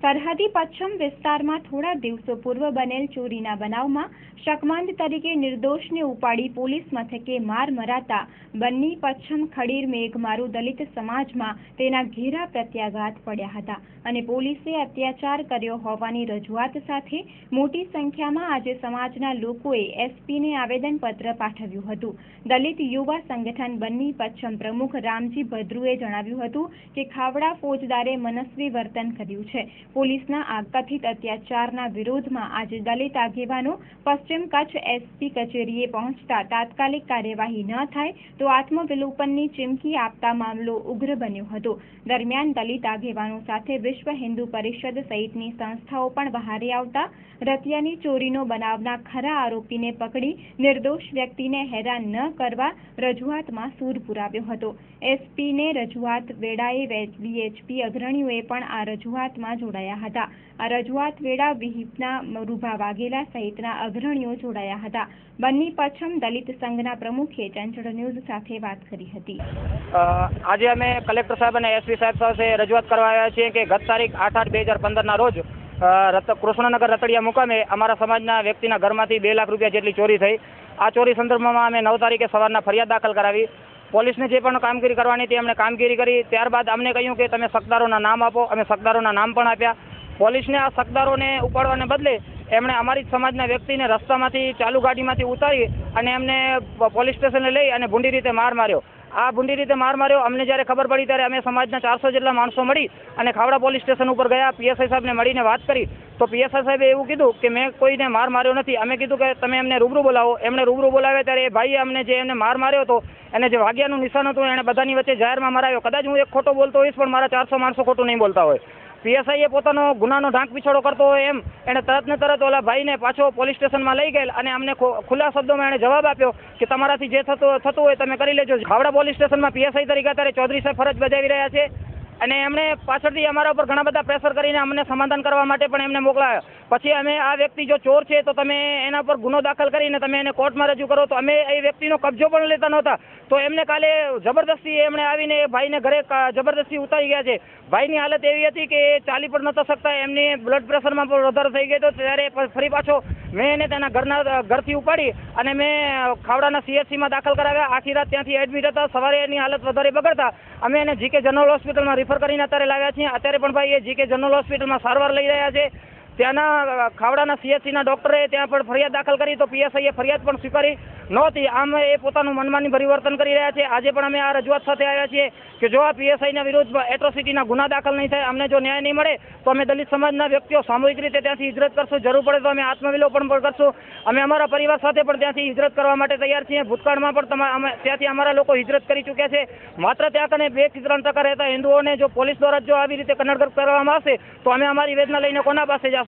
સરહદી પશ્ચિમ વિસ્તારમાં થોડા દિવસો પૂર્વ બનેલ ચોરીના બનાવમાં શકમંદ તરીકે નિર્દોષને ઉપાડી પોલીસ મથકે માર મરાતા બન્ની પશ્ચિમ ખડીર મેઘમારુ દલિત સમાજમાં તેના ઘેરા પ્રત્યાઘાત પડ્યા હતા અને પોલીસે અત્યાચાર કર્યો હોવાની રજૂઆત સાથે મોટી સંખ્યામાં આજે સમાજના લોકોએ એસપીને આવેદનપત્ર પાઠવ્યું હતું। દલિત યુવા સંગઠન બન્ની પશ્ચિમ પ્રમુખ રામજી ભદ્રુએ જણાવ્યું હતું કે ખાવડા ફોજદારે મનસ્વી વર્તન કર્યું છે। પોલીસના આ કથિત અત્યાચારના વિરોધમાં આજે દલિત આગેવાનો પશ્ચિમ કચ્છ એસપી કચેરીએ પહોંચતા તાત્કાલિક કાર્યવાહી ન થાય તો આત્મવિલોપનની ચીમકી આપતા મામલો ઉગ્ર બન્યો હતો। દરમિયાન દલિત આગેવાનો સાથે વિશ્વ હિન્દુ પરિષદ સહિતની સંસ્થાઓ પણ બહારે આવતા રતિયાની ચોરીનો બનાવના ખરા આરોપીને પકડી નિર્દોષ વ્યક્તિને હેરાન ન કરવા રજૂઆતમાં સૂર પુરાવ્યો હતો। એસપીને રજૂઆત વેળાએ વીએચપી અગ્રણીઓએ પણ આ રજૂઆતમાં જોડાયા હતા। આ રજૂઆત વેળા વિહિપના રૂભા વાઘેલા સહિતના અગ્રણીઓ જોડાયા હતા। બન્ની પશ્ચિમ દલિત સંઘના પ્રમુખે ચંચળ ન્યૂઝ સાથે વાત કરી હતી। આજે અમે કલેક્ટર સાહેબ અને એસપી સાહેબ સાથે રજૂઆત કરવા આવ્યા છીએ કે ગત તારીખ 8/8/2015 રોજ કૃષ્ણનગર રતડિયા મુકામે અમારા સમાજના વ્યક્તિના ઘરમાંથી 2 લાખ રૂપિયા જેટલી ચોરી થઈ। આ ચોરી સંદર્ભમાં અમે 9 તારીખે સવારના ફરિયાદ દાખલ કરાવી। પોલીસને જે પણ કામગીરી કરવાની હતી અમને કામગીરી કરી। ત્યારબાદ અમને કહ્યું કે તમે શકદારોના નામ આપો। અમે શકદારોના નામ પણ આપ્યા। પોલીસને આ શકદારોને ઉપાડવાને બદલે એમણે અમારી જ સમાજના વ્યક્તિને રસ્તામાંથી ચાલુ ગાડીમાંથી ઉતારી અને એમને પોલીસ સ્ટેશને લઈ અને ભૂંડી રીતે માર માર્યો। આ ભૂંડી રીતે માર માર્યો અમને જ્યારે ખબર પડી ત્યારે અમે સમાજના 400 જેટલા માણસો મળી અને ખાવડા પોલીસ સ્ટેશન ઉપર ગયા। પીએસઆઈ સાહેબને મળીને વાત કરી તો પીએસઆઈ સાહેબે એવું કીધું કે મેં કોઈને માર માર્યો નથી। અમે કીધું કે તમે એમને રૂબરૂ બોલાવો। એમણે રૂબરૂ બોલાવ્યા ત્યારે એ ભાઈએ અમને જે એમને માર માર્યો હતો એને જે વાગ્યાનું નિશાન હતું એને બધાની વચ્ચે જાહેરમાં મરાયો। કદાચ હું એક ખોટો બોલતો હોઈશ પણ મારા 400 માણસો ખોટું નહીં બોલતા હોય। પીએસઆઈએ પોતાનો ગુનાનો ઢાંક પીછોડો કરતો હોય એમ એને તરત ને તરત ઓલા ભાઈને પાછો પોલીસ સ્ટેશનમાં લઈ ગયેલ અને અમને ખુલ્લા શબ્દોમાં એને જવાબ આપ્યો કે તમારાથી જે થતું હોય તમે કરી લેજો। ખાવડા પોલીસ સ્ટેશનમાં પીએસઆઈ તરીકે અત્યારે ચૌધરી સાહેબ ફરજ બજાવી રહ્યા છે અને એમણે પાછળથી અમારા ઉપર ઘણા બધા પ્રેશર કરીને અમને સમાધાન કરવા માટે પણ એમને મોકલાયો। પછી અમે આ વ્યક્તિ જો ચોર છે તો તમે એના પર ગુનો દાખલ કરીને તમે એને કોર્ટમાં રજૂ કરો તો અમે એ વ્યક્તિનો કબજો પણ લેતા નહોતા। તો એમને કાલે જબરદસ્તી એમણે આવીને ભાઈને ઘરે જબરદસ્તી ઉતારી ગયા છે। ભાઈની હાલત એવી હતી કે એ ચાલી પણ નહોતા શકતા। એમની બ્લડ પ્રેશરમાં પણ વધારો થઈ ગયો હતો। ત્યારે ફરી પાછો મેં એને તેના ઘરથી ઉપાડી અને મેં ખાવડાના સીએચસીમાં દાખલ કરાવ્યા। આખી રાત ત્યાંથી એડમિટ હતા। સવારે એની હાલત વધારે બગડતા અમે એને જીકે જનરલ હોસ્પિટલમાં રિફર કરીને અત્યારે લાવ્યા છીએ। અત્યારે પણ ભાઈ એ જીકે જનરલ હોસ્પિટલમાં સારવાર લઈ રહ્યા છે। ત્યાંના ખાવડાના સીએચસીના ડૉક્ટરે ત્યાં પણ ફરિયાદ દાખલ કરી તો પીએસઆઈએ ફરિયાદ પણ સ્વીકારી નહોતી। આમ એ પોતાનું મનમાની પરિવર્તન કરી રહ્યા છે। આજે પણ અમે આ રજૂઆત સાથે આવ્યા છીએ કે જો આ પીએસઆઈના વિરુદ્ધમાં એટ્રોસિટીના ગુના દાખલ નહીં થાય અમને જો ન્યાય નહીં મળે તો અમે દલિત સમાજના વ્યક્તિઓ સામૂહિક રીતે ત્યાંથી હિજરત કરશું। જરૂર પડે તો અમે આત્મવિલોપન પણ કરશું। અમે અમારા પરિવાર સાથે પણ ત્યાંથી હિજરત કરવા માટે તૈયાર છીએ। ભૂતકાળમાં પણ ત્યાંથી અમારા લોકો હિજરત કરી ચૂક્યા છે। માત્ર ત્યાં કને 2-3% રહેતા હિન્દુઓને જો પોલીસ દ્વારા જો આવી રીતે કન્નડ કરવામાં આવશે તો અમે અમારી વેદના લઈને કોના પાસે જશું?